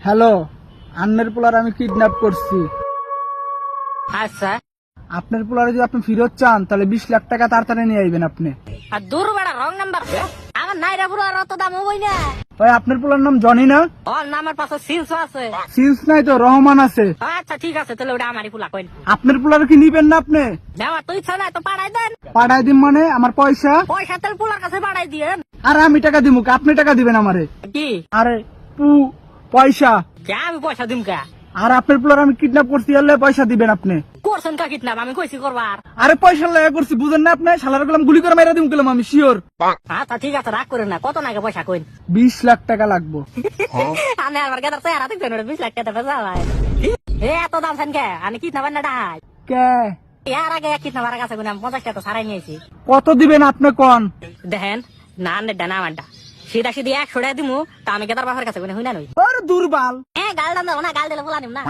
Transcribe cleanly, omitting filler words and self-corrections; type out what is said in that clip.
Hello, আন্নের পোলার আমি kidnap করছি। আচ্ছা, আপনার পোলারে যদি আপনি ফেরত চান তাহলে 20 লাখ টাকা তাড়াতাড়ি নিয়ে আইবেন আপনি। আর দূর বেড়া রং নাম্বার আমার নাইরা বুড়ো আর অত দাম হবই না। ভাই আপনার পোলার নাম জনি না? ওর নামের পাশে সিনস আছে। সিন্স নাই তো রহমান আছে। আচ্ছা ঠিক আছে, তাহলে ওটা আমারই পোলা কইন। আপনার পোলার কি নিবেন না আপনি? দেওয়া তো ইচ্ছা নাই তো পাঠাই দেন। পাঠাই দিন মানে আমার পয়সা? পয়সা তাহলে পোলার কাছে পাঠাই দিয়েন। আর আমি টাকা দিব, আপনি টাকা দিবেন আমারে? কি আরে পয়সা। কে আমি পয়সা দিম কে? আর আপনার পোলার আমি কিডন্যাপ করছি, এলে পয়সা দিবেন আপনি। করছেন কা কিডন্যাপ? আমি কইছি করবার। আরে পয়সা লাগা করছি, বুঝেন না আপনি? শালার গেলাম গুলি করে মাইরা দিম গেলাম আমি শিওর। আচ্ছা ঠিক আছে, রাগ করেন না। কত নাকি পয়সা কইন? 20 লাখ টাকা লাগবো। আমি আমার গেদার চেহারা দেখছেন, 20 লাখ টাকা বেচা ভাই। এত দাম চান কে? আমি কিডন্যাপ না ডাই। কে? এর আগে কিডন্যাপারের কাছে আমি 50 টাকা সারাই নিয়েছি। কত দিবেন আপনি কোন? দেখেন না আন্ডের না আমারটা সিধা সিধি 100 টাকা দিমু, তা আমি গেদার বাপের কাছে হই না নই। আরে দুর্বল। গাল দাম না, গাল দিলে বলা নিম না।